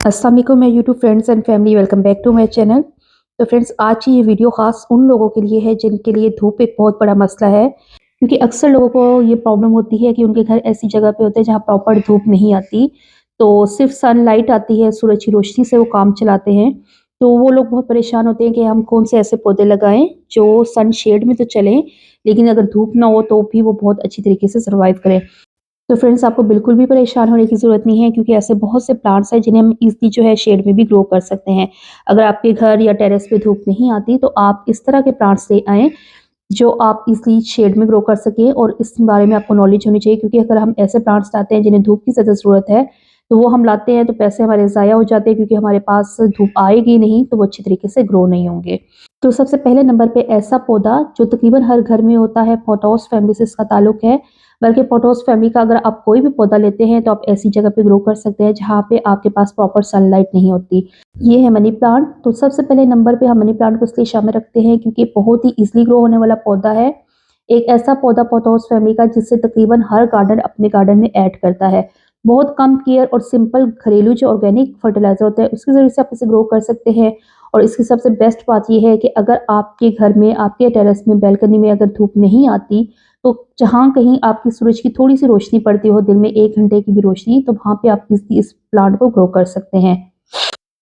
अस्सलाम वालेकुम मैं YouTube friends and family welcome back to my channel. तो फ्रेंड्स आज की ये वीडियो ख़ास उन लोगों के लिए है जिनके लिए धूप एक बहुत बड़ा मसला है, क्योंकि अक्सर लोगों को ये प्रॉब्लम होती है कि उनके घर ऐसी जगह पे होते हैं जहाँ प्रॉपर धूप नहीं आती। तो सिर्फ सनलाइट आती है, सूरज की रोशनी से वो काम चलाते हैं। तो वो लोग बहुत परेशान होते हैं कि हम कौन से ऐसे पौधे लगाएं जो सन शेड में तो चलें, लेकिन अगर धूप ना हो तो भी वो बहुत अच्छी तरीके से सर्वाइव करें। तो फ्रेंड्स आपको बिल्कुल भी परेशान होने की ज़रूरत नहीं है, क्योंकि ऐसे बहुत से प्लांट्स हैं जिन्हें हम ईज़िली जो है शेड में भी ग्रो कर सकते हैं। अगर आपके घर या टेरेस पे धूप नहीं आती तो आप इस तरह के प्लांट्स ले आएँ जो आप ईज़िली शेड में ग्रो कर सकें, और इस बारे में आपको नॉलेज होनी चाहिए, क्योंकि अगर हम ऐसे प्लांट्स लाते हैं जिन्हें धूप की ज़्यादा ज़रूरत है, तो वो हम लाते हैं तो पैसे हमारे ज़ाया हो जाते हैं, क्योंकि हमारे पास धूप आएगी नहीं तो वो अच्छी तरीके से ग्रो नहीं होंगे। तो सबसे पहले नंबर पे ऐसा पौधा जो तकरीबन हर घर में होता है, पोथोस फैमिली से इसका ताल्लुक है। बल्कि पोथोस फैमिली का अगर आप कोई भी पौधा लेते हैं तो आप ऐसी जगह पे ग्रो कर सकते हैं जहाँ पे आपके पास प्रॉपर सनलाइट नहीं होती। ये है मनी प्लांट। तो सबसे पहले नंबर पे हम मनी प्लांट को इसलिए शामिल रखते हैं क्योंकि बहुत ही इजीली ग्रो होने वाला पौधा है। एक ऐसा पौधा पोथोस फैमिली का जिससे तकरीबन हर गार्डन अपने गार्डन में ऐड करता है। बहुत कम केयर और सिंपल घरेलू जो ऑर्गेनिक फर्टिलाइजर होता है उसके जरिए से आप इसे ग्रो कर सकते हैं। और इसकी सबसे बेस्ट बात यह है कि अगर आपके घर में, आपके टेरेस में, बैल्कनी में अगर धूप नहीं आती, तो जहाँ कहीं आपकी सूरज की थोड़ी सी रोशनी पड़ती हो, दिन में 1 घंटे की भी रोशनी, तो वहाँ पे आप इस प्लांट को ग्रो कर सकते हैं।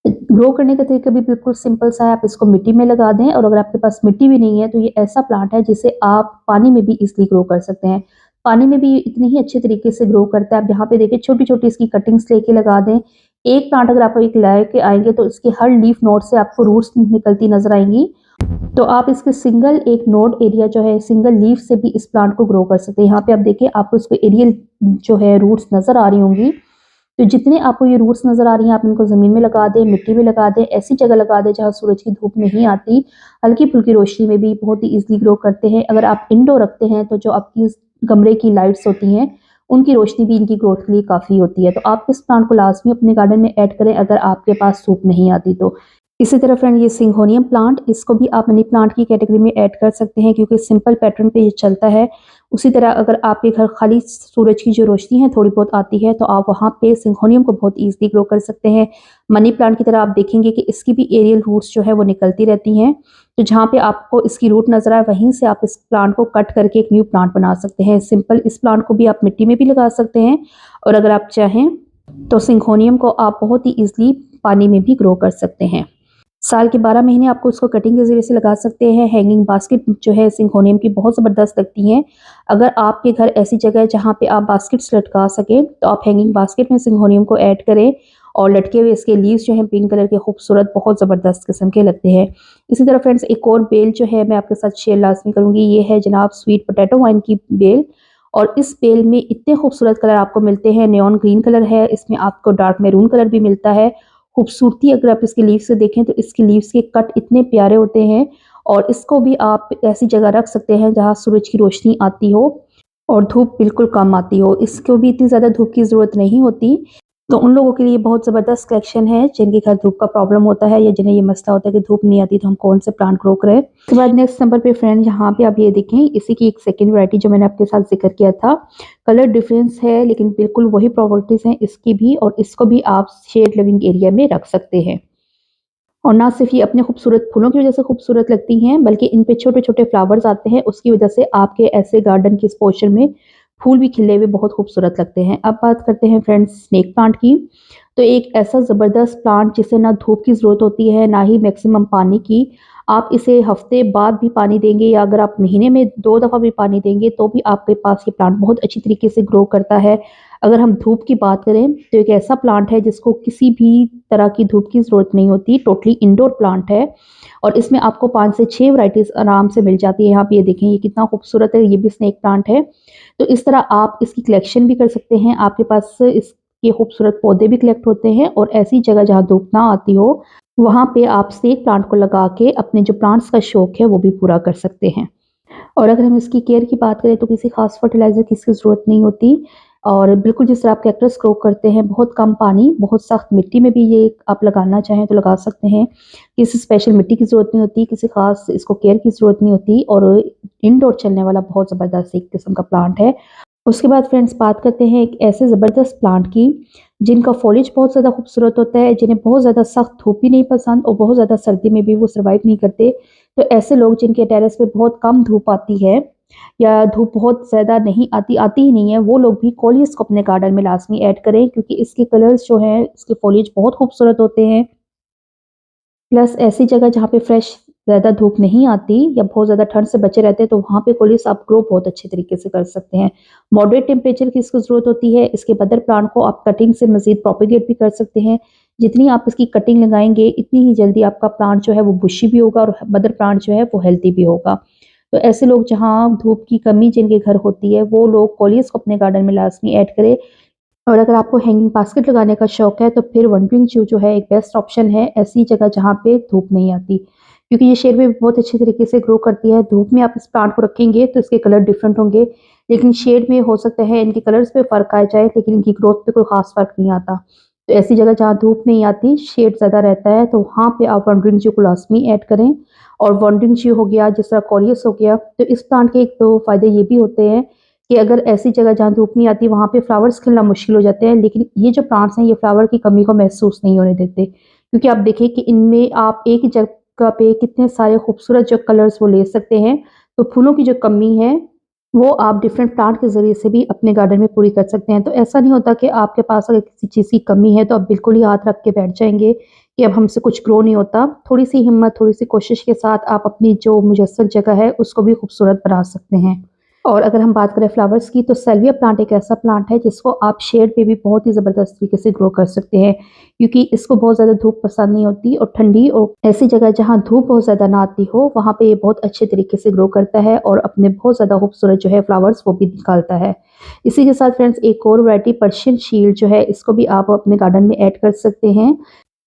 ग्रो करने का तरीका भी बिल्कुल सिंपल सा है। आप इसको मिट्टी में लगा दें, और अगर आपके पास मिट्टी भी नहीं है तो ये ऐसा प्लांट है जिसे आप पानी में भी इजीली ग्रो कर सकते हैं। पानी में भी इतनी ही अच्छे तरीके से ग्रो करता है। आप यहाँ पे देखिए छोटी-छोटी इसकी कटिंग्स लेके लगा दें। एक प्लांट अगर आप एक लेके आएँगे तो इसके हर लीफ नोड से आपको रूट्स निकलती नज़र आएँगी। तो आप इसके सिंगल एक नोड एरिया जो है, सिंगल लीफ से भी इस प्लांट को ग्रो कर सकते हैं। यहाँ पे आप देखिए आपको इसको एरियल जो है रूट्स नज़र आ रही होंगी। तो जितने आपको ये रूट्स नज़र आ रही हैं आप इनको ज़मीन में लगा दें, मिट्टी में लगा दें, ऐसी जगह लगा दें जहाँ सूरज की धूप नहीं आती। हल्की-फुल्की रोशनी में भी बहुत ही ईज़िली ग्रो करते हैं। अगर आप इंडोर रखते हैं तो जो आपकी कमरे की लाइट्स होती हैं, उनकी रोशनी भी इनकी ग्रोथ के लिए काफ़ी होती है। तो आप इस प्लांट को लाज़मी अपने गार्डन में ऐड करें अगर आपके पास धूप नहीं आती तो। इसी तरह फ्रेंड ये सिंघोनियम प्लांट, इसको भी आप मनी प्लांट की कैटेगरी में ऐड कर सकते हैं, क्योंकि सिंपल पैटर्न पे ये चलता है। उसी तरह अगर आपके घर खाली सूरज की जो रोशनी है थोड़ी बहुत आती है तो आप वहाँ पे सिंघोनियम को बहुत ईजिली ग्रो कर सकते हैं। मनी प्लांट की तरह आप देखेंगे कि इसकी भी एरियल रूट्स जो है वो निकलती रहती हैं। तो जहाँ पे आपको इसकी रूट नजर आए वहीं से आप इस प्लांट को कट करके एक न्यू प्लांट बना सकते हैं। सिंपल इस प्लांट को भी आप मिट्टी में भी लगा सकते हैं, और अगर आप चाहें तो सिंघोनियम को आप बहुत ही ईजिली पानी में भी ग्रो कर सकते हैं। साल के 12 महीने आपको इसको कटिंग के ज़रिए से लगा सकते हैं। हैंगिंग बास्केट जो है सिंघोनियम की बहुत ज़बरदस्त लगती हैं। अगर आपके घर ऐसी जगह है जहाँ पे आप बास्केट्स लटका सकें तो आप हैंगिंग बास्केट में सिंघोनियम को ऐड करें, और लटके हुए इसके लीव्स जो हैं पिंक कलर के खूबसूरत बहुत ज़बरदस्त किस्म के लगते हैं। इसी तरह फ्रेंड्स एक और बेल जो है मैं आपके साथ शेयर लाज़मी करूँगी। ये है जनाब स्वीट पोटैटो वाइन की बेल, और इस बेल में इतने खूबसूरत कलर आपको मिलते हैं। नियॉन ग्रीन कलर है, इसमें आपको डार्क मैरून कलर भी मिलता है। खूबसूरती अगर आप इसके लीव्स से देखें तो इसके लीव्स के कट इतने प्यारे होते हैं, और इसको भी आप ऐसी जगह रख सकते हैं जहाँ सूरज की रोशनी आती हो और धूप बिल्कुल कम आती हो। इसको भी इतनी ज़्यादा धूप की ज़रूरत नहीं होती। तो उन लोगों के लिए बहुत ज़बरदस्त कलेक्शन है जिनके घर धूप का प्रॉब्लम होता है, या जिन्हें ये मसला होता है कि धूप नहीं आती तो हम कौन से प्लांट ग्रो करें। उसके बाद नेक्स्ट नंबर पे फ्रेंड यहाँ पे आप ये देखें, इसी की एक सेकंड वैरायटी जो मैंने आपके साथ जिक्र किया था। कलर डिफरेंस है लेकिन बिल्कुल वही प्रॉपर्टीज़ हैं इसकी भी, और इसको भी आप शेड लिविंग एरिया में रख सकते हैं। और ना सिर्फ ये अपने खूबसूरत फूलों की वजह से खूबसूरत लगती हैं, बल्कि इन पे छोटे-छोटे फ्लावर्स आते हैं, उसकी वजह से आपके ऐसे गार्डन के इस पोर्शन में फूल भी खिले हुए बहुत खूबसूरत लगते हैं। अब बात करते हैं फ्रेंड्स स्नेक प्लांट की। तो एक ऐसा ज़बरदस्त प्लांट जिसे ना धूप की ज़रूरत होती है, ना ही मैक्सिमम पानी की। आप इसे हफ्ते बाद भी पानी देंगे, या अगर आप महीने में 2 दफ़ा भी पानी देंगे तो भी आपके पास ये प्लांट बहुत अच्छी तरीके से ग्रो करता है। अगर हम धूप की बात करें तो एक ऐसा प्लांट है जिसको किसी भी तरह की धूप की ज़रूरत नहीं होती। टोटली इंडोर प्लांट है, और इसमें आपको 5 से 6 वैराइटीज़ आराम से मिल जाती है। यहाँ पे ये देखें ये कितना खूबसूरत है, ये भी स्नेक प्लांट है। तो इस तरह आप इसकी कलेक्शन भी कर सकते हैं। आपके पास इसके खूबसूरत पौधे भी कलेक्ट होते हैं, और ऐसी जगह जहाँ धूप ना आती हो वहाँ पे आप स्नेक प्लांट को लगा के अपने जो प्लांट्स का शौक है वो भी पूरा कर सकते हैं। और अगर हम इसकी केयर की बात करें तो किसी खास फर्टिलाइज़र की इसकी ज़रूरत नहीं होती, और बिल्कुल जिस तरह आप कैक्टस ग्रो करते हैं, बहुत कम पानी, बहुत सख्त मिट्टी में भी ये आप लगाना चाहें तो लगा सकते हैं। किसी स्पेशल मिट्टी की ज़रूरत नहीं होती, किसी खास इसको केयर की ज़रूरत नहीं होती, और इंडोर चलने वाला बहुत ज़बरदस्त एक किस्म का प्लांट है। उसके बाद फ्रेंड्स बात करते हैं एक ऐसे ज़बरदस्त प्लांट की जिनका फॉलिज बहुत ज़्यादा खूबसूरत होता है, जिन्हें बहुत ज़्यादा सख्त धूप भी नहीं पसंद और बहुत ज़्यादा सर्दी में भी वो सर्वाइव नहीं करते। तो ऐसे लोग जिनके टेरेस पे बहुत कम धूप आती है या धूप बहुत ज़्यादा नहीं आती आती ही नहीं है, वो लोग भी कॉलियस को अपने गार्डन में लाजमी ऐड करें, क्योंकि इसके कलर्स जो हैं, इसके फॉलिज बहुत खूबसूरत होते हैं। प्लस ऐसी जगह जहाँ पे फ्रेश ज़्यादा धूप नहीं आती या बहुत ज़्यादा ठंड से बचे रहते हैं, तो वहाँ पे कोलियस आप ग्रो बहुत अच्छे तरीके से कर सकते हैं। मॉडरेट टेम्परेचर की इसको ज़रूरत होती है। इसके मदर प्लांट को आप कटिंग से मज़ीद प्रोपेगेट भी कर सकते हैं। जितनी आप इसकी कटिंग लगाएँगे, इतनी ही जल्दी आपका प्लांट जो है वो बुशी भी होगा और मदर प्लांट जो है वो हेल्दी भी होगा। तो ऐसे लोग जहाँ धूप की कमी जिनके घर होती है, वो लोग कोलियस को अपने गार्डन में लाज़मी ऐड करें। और अगर आपको हैंगिंग बास्केट लगाने का शौक है, तो फिर वंडरिंग शू जो है एक बेस्ट ऑप्शन है ऐसी जगह जहाँ पे धूप नहीं आती, क्योंकि ये शेड में बहुत अच्छे तरीके से ग्रो करती है। धूप में आप इस प्लांट को रखेंगे तो इसके कलर डिफरेंट होंगे, लेकिन शेड में हो सकता है इनके कलर्स पे फ़र्क आ जाए, लेकिन इनकी ग्रोथ पे कोई ख़ास फ़र्क नहीं आता। तो ऐसी जगह जहाँ धूप नहीं आती, शेड ज़्यादा रहता है, तो वहाँ पे आप वंडरिंग शू को लाज़मी ऐड करें। और वंडरिंग शू हो गया, जिस तरह कोरियस हो गया, तो इस प्लांट के एक तो फ़ायदे ये भी होते हैं कि अगर ऐसी जगह जहाँ धूप नहीं आती, वहाँ पे फ्लावर्स खिलना मुश्किल हो जाते हैं, लेकिन ये जो प्लांट्स हैं, ये फ्लावर की कमी को महसूस नहीं होने देते। क्योंकि आप देखिए कि इनमें आप एक ही जगह पे कितने सारे खूबसूरत जो कलर्स वो ले सकते हैं। तो फूलों की जो कमी है, वो आप डिफरेंट प्लांट के ज़रिए से भी अपने गार्डन में पूरी कर सकते हैं। तो ऐसा नहीं होता कि आपके पास अगर किसी चीज़ की कमी है, तो आप बिल्कुल ही हाथ रख के बैठ जाएँगे कि अब हमसे कुछ ग्रो नहीं होता। थोड़ी-सी हिम्मत, थोड़ी-सी कोशिश के साथ आप अपनी जो मुयस्सर जगह है, उसको भी खूबसूरत बना सकते हैं। और अगर हम बात करें फ्लावर्स की, तो सैल्विया प्लांट एक ऐसा प्लांट है जिसको आप शेड पे भी बहुत ही ज़बरदस्त तरीके से ग्रो कर सकते हैं, क्योंकि इसको बहुत ज़्यादा धूप पसंद नहीं होती और ठंडी और ऐसी जगह जहाँ धूप बहुत ज़्यादा ना आती हो, वहाँ पे ये बहुत अच्छे तरीके से ग्रो करता है और अपने बहुत ज़्यादा खूबसूरत जो है फ्लावर्स वो भी निकालता है। इसी के साथ फ्रेंड्स एक और वैरायटी पर्शियन शील्ड जो है, इसको भी आप अपने गार्डन में ऐड कर सकते हैं।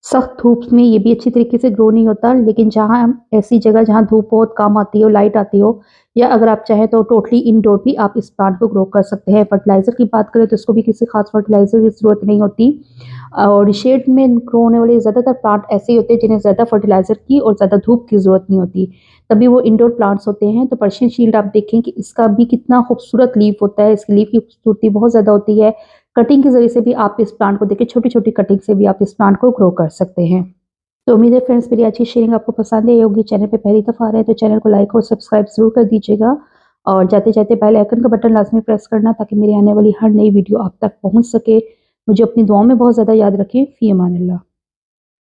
सख्त धूप में ये भी अच्छी तरीके से ग्रो नहीं होता, लेकिन जहाँ हम ऐसी जगह जहाँ धूप बहुत कम आती हो, लाइट आती हो, या अगर आप चाहें तो टोटली इंडोर भी आप इस प्लांट को ग्रो कर सकते हैं। फर्टिलाइज़र की बात करें तो इसको भी किसी खास फर्टिलाइज़र की ज़रूरत नहीं होती, और शेड में ग्रो होने वाले ज़्यादातर प्लांट ऐसे ही होते हैं जिन्हें ज़्यादा फर्टिलाइज़र की और ज़्यादा धूप की ज़रूरत नहीं होती, तभी वो इंडोर प्लांट्स होते हैं। तो पर्शियन शील्ड आप देखें कि इसका भी कितना खूबसूरत लीफ होता है, इसकी लीफ की खूबसूरती बहुत ज़्यादा होती है। कटिंग के ज़रिए से भी आप इस प्लांट को देखिए, छोटी-छोटी कटिंग से भी आप इस प्लांट को ग्रो कर सकते हैं। तो उम्मीद है फ्रेंड्स मेरी आज की शेयरिंग आपको पसंद आई होगी। चैनल पे पहली दफ़ा आ रहे हैं तो चैनल को लाइक और सब्सक्राइब ज़रूर कर दीजिएगा, और जाते-जाते बेल आइकन का बटन लाज़मी प्रेस करना, ताकि मेरी आने वाली हर नई वीडियो आप तक पहुँच सके। मुझे अपनी दुआओं में बहुत ज़्यादा याद रखें। फ़ी अमान अल्लाह।